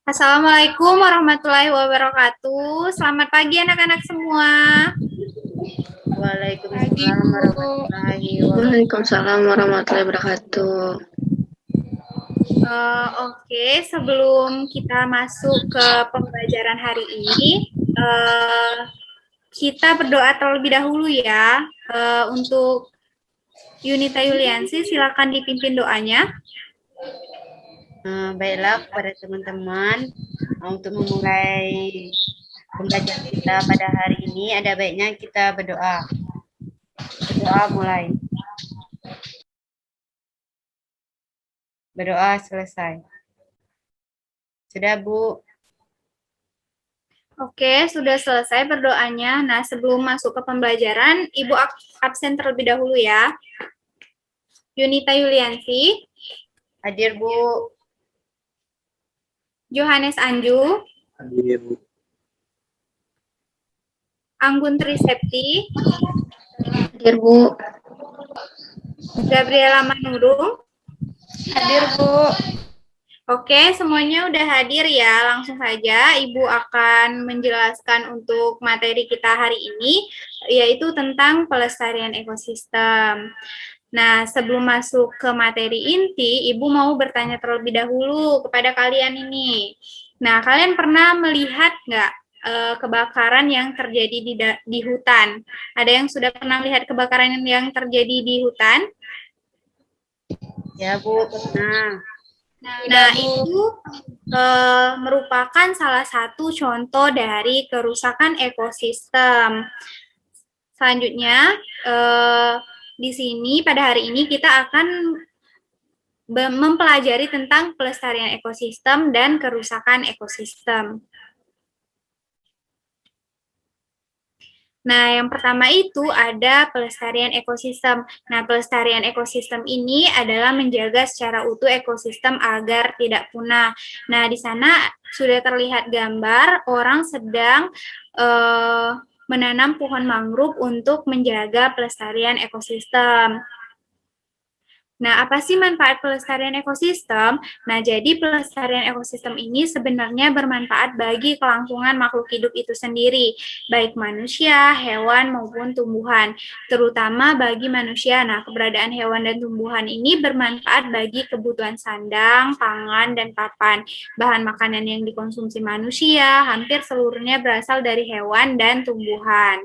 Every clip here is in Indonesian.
Assalamualaikum warahmatullahi wabarakatuh. Selamat pagi anak-anak semua. Pagi, Waalaikumsalam Bu. warahmatullahi wabarakatuh. Waalaikumsalam warahmatullahi wabarakatuh. Oke, sebelum kita masuk ke pembelajaran hari ini, kita berdoa terlebih dahulu ya. Untuk Yunita Yuliansi, silakan dipimpin doanya. Baiklah kepada teman-teman, untuk memulai pembelajaran kita pada hari ini, ada baiknya kita berdoa. Berdoa mulai. Berdoa selesai. Sudah, Bu? Oke, sudah selesai berdoanya. Nah, sebelum masuk ke pembelajaran, Ibu absen terlebih dahulu ya. Yunita Yuliansi, Hadir, Bu. Johannes Anju, Hadir, Bu. Anggun Trisepti, Hadir, Bu. Gabriela Manurung. Hadir, Bu. Oke, semuanya udah hadir ya. Langsung saja Ibu akan menjelaskan untuk materi kita hari ini, yaitu tentang pelestarian ekosistem. Nah, sebelum masuk ke materi inti, Ibu mau bertanya terlebih dahulu kepada kalian ini. Nah, kalian pernah melihat nggak kebakaran yang terjadi di hutan? Ada yang sudah pernah melihat kebakaran yang terjadi di hutan? Ya, Bu, pernah. Nah, itu merupakan salah satu contoh dari kerusakan ekosistem. Selanjutnya, di sini pada hari ini kita akan mempelajari tentang pelestarian ekosistem dan kerusakan ekosistem. Nah, yang pertama itu ada pelestarian ekosistem. Nah, pelestarian ekosistem ini adalah menjaga secara utuh ekosistem agar tidak punah. Nah, di sana sudah terlihat gambar orang sedang menanam pohon mangrove untuk menjaga pelestarian ekosistem. Nah, apa sih manfaat pelestarian ekosistem? Nah, jadi pelestarian ekosistem ini sebenarnya bermanfaat bagi kelangsungan makhluk hidup itu sendiri, baik manusia, hewan, maupun tumbuhan, terutama bagi manusia. Nah, keberadaan hewan dan tumbuhan ini bermanfaat bagi kebutuhan sandang, pangan, dan papan. Bahan makanan yang dikonsumsi manusia hampir seluruhnya berasal dari hewan dan tumbuhan.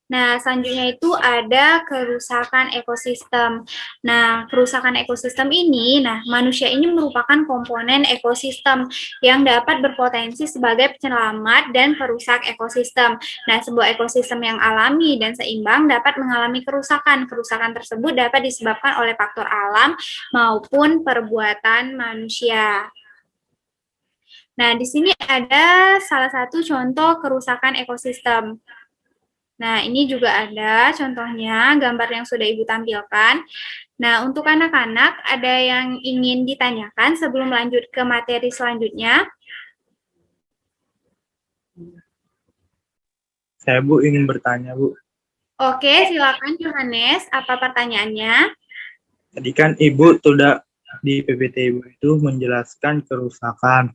Nah, selanjutnya itu ada kerusakan ekosistem. Nah, kerusakan ekosistem ini, manusia ini merupakan komponen ekosistem yang dapat berpotensi sebagai penyelamat dan perusak ekosistem. Nah, sebuah ekosistem yang alami dan seimbang dapat mengalami kerusakan. Kerusakan tersebut dapat disebabkan oleh faktor alam maupun perbuatan manusia. Nah, di sini ada salah satu contoh kerusakan ekosistem. Nah, ini juga ada contohnya gambar yang sudah Ibu tampilkan. Nah, untuk anak-anak ada yang ingin ditanyakan sebelum lanjut ke materi selanjutnya? Saya, Bu, ingin bertanya, Bu. Oke, silakan Johannes. Apa pertanyaannya? Tadi kan Ibu sudah di PPT Ibu itu menjelaskan kerusakan.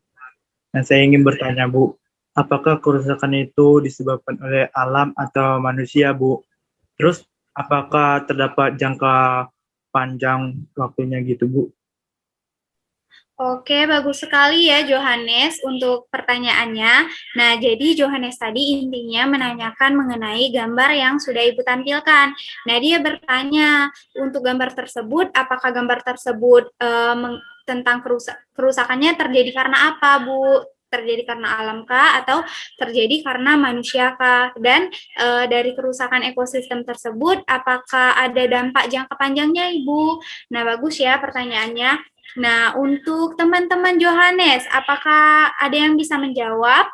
Nah, saya ingin bertanya, Bu, apakah kerusakan itu disebabkan oleh alam atau manusia, Bu? Terus, apakah terdapat jangka panjang waktunya gitu, Bu? Oke, bagus sekali ya Johannes untuk pertanyaannya. Nah, jadi Johannes tadi intinya menanyakan mengenai gambar yang sudah Ibu tampilkan. Nah, dia bertanya untuk gambar tersebut, apakah gambar tersebut tentang kerusakannya terjadi karena apa, Bu? Terjadi karena alam kah atau terjadi karena manusia kah? Dan dari kerusakan ekosistem tersebut, apakah ada dampak jangka panjangnya, Ibu? Nah, bagus ya pertanyaannya. Nah, untuk teman-teman Johannes, apakah ada yang bisa menjawab?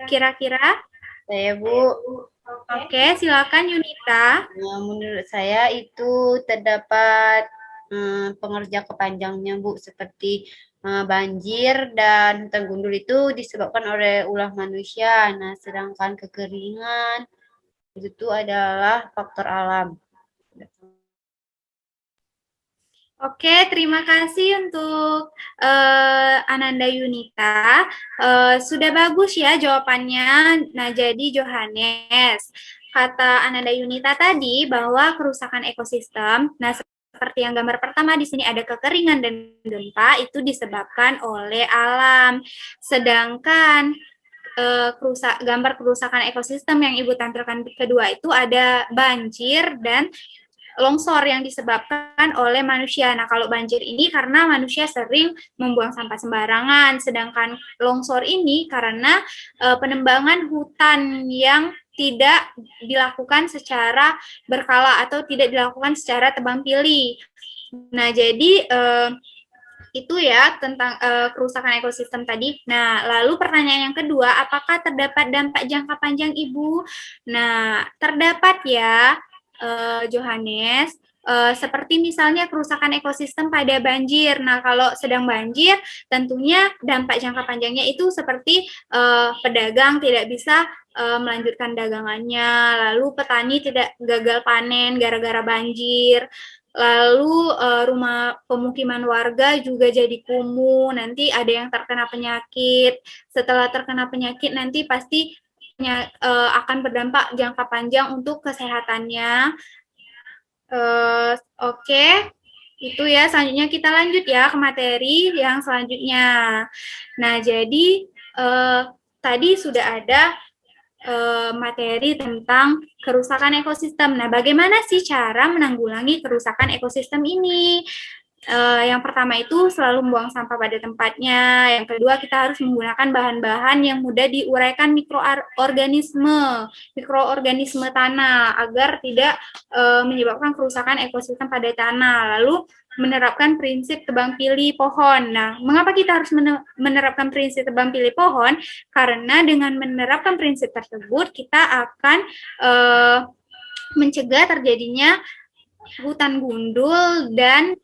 Kira-kira? Saya, Bu. Oke, silakan Yunita. Menurut saya itu terdapat pengerja kepanjangnya, Bu, seperti banjir dan hutan gundul itu disebabkan oleh ulah manusia. Nah, sedangkan kekeringan itu adalah faktor alam. Oke, terima kasih untuk Ananda Yunita. Sudah bagus ya jawabannya. Nah, jadi Johannes, kata Ananda Yunita tadi bahwa kerusakan ekosistem, nah seperti yang gambar pertama di sini ada kekeringan dan gempa itu disebabkan oleh alam. Sedangkan gambar kerusakan ekosistem yang Ibu tampilkan kedua itu ada banjir dan longsor yang disebabkan oleh manusia. Nah, kalau banjir ini karena manusia sering membuang sampah sembarangan, sedangkan longsor ini karena penembangan hutan yang tidak dilakukan secara berkala atau tidak dilakukan secara tebang pilih. Nah, jadi itu ya tentang kerusakan ekosistem tadi. Nah, lalu pertanyaan yang kedua, apakah terdapat dampak jangka panjang, Ibu? Nah, terdapat ya, Johannes. Seperti misalnya kerusakan ekosistem pada banjir. Nah, kalau sedang banjir, tentunya dampak jangka panjangnya itu seperti pedagang tidak bisa melanjutkan dagangannya, lalu petani tidak gagal panen gara-gara banjir. Lalu rumah pemukiman warga juga jadi kumuh, nanti ada yang terkena penyakit. Setelah terkena penyakit nanti pasti akan berdampak jangka panjang untuk kesehatannya. Oke, itu ya. Selanjutnya kita lanjut ya ke materi yang selanjutnya. Nah, jadi tadi sudah ada materi tentang kerusakan ekosistem. Nah, bagaimana sih cara menanggulangi kerusakan ekosistem ini? Yang pertama itu selalu membuang sampah pada tempatnya. Yang kedua, kita harus menggunakan bahan-bahan yang mudah diuraikan mikroorganisme tanah agar tidak menyebabkan kerusakan ekosistem pada tanah. Lalu menerapkan prinsip tebang pilih pohon. Nah, mengapa kita harus menerapkan prinsip tebang pilih pohon? Karena dengan menerapkan prinsip tersebut, kita akan mencegah terjadinya hutan gundul dan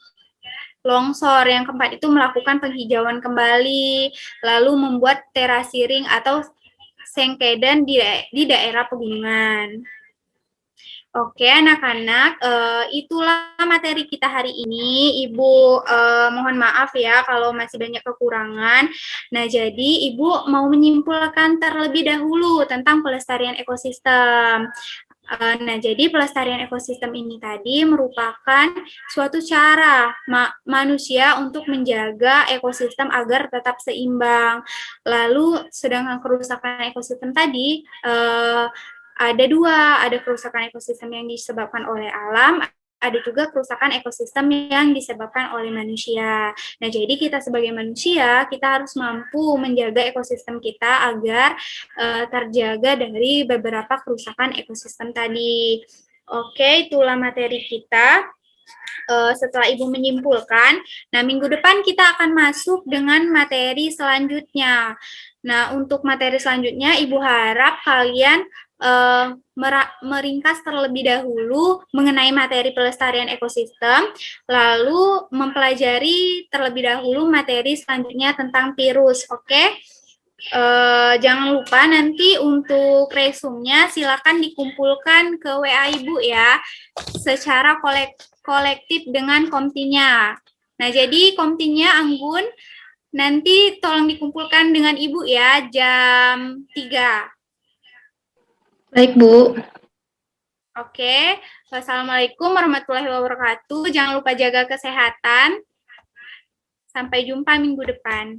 longsor. Yang keempat itu melakukan penghijauan kembali, lalu membuat terasiring atau sengkedan di daerah pegunungan. Oke, anak-anak, itulah materi kita hari ini. Ibu mohon maaf ya kalau masih banyak kekurangan. Nah, jadi Ibu mau menyimpulkan terlebih dahulu tentang pelestarian ekosistem. Nah, jadi pelestarian ekosistem ini tadi merupakan suatu cara manusia untuk menjaga ekosistem agar tetap seimbang. Lalu, sedangkan kerusakan ekosistem tadi ada dua, ada kerusakan ekosistem yang disebabkan oleh alam, ada juga kerusakan ekosistem yang disebabkan oleh manusia. Nah, jadi kita sebagai manusia, kita harus mampu menjaga ekosistem kita agar terjaga dari beberapa kerusakan ekosistem tadi. Oke, itulah materi kita. Setelah Ibu menyimpulkan, nah minggu depan kita akan masuk dengan materi selanjutnya. Nah, untuk materi selanjutnya, Ibu harap kalian meringkas terlebih dahulu mengenai materi pelestarian ekosistem, lalu mempelajari terlebih dahulu materi selanjutnya tentang virus, oke? Jangan lupa nanti untuk resumnya silakan dikumpulkan ke WA Ibu ya, secara kolektif dengan komtinya. Nah, jadi komtinya Anggun, nanti tolong dikumpulkan dengan Ibu ya, jam 3. Baik, Bu. Oke, wassalamualaikum warahmatullahi wabarakatuh. Jangan lupa jaga kesehatan. Sampai jumpa minggu depan.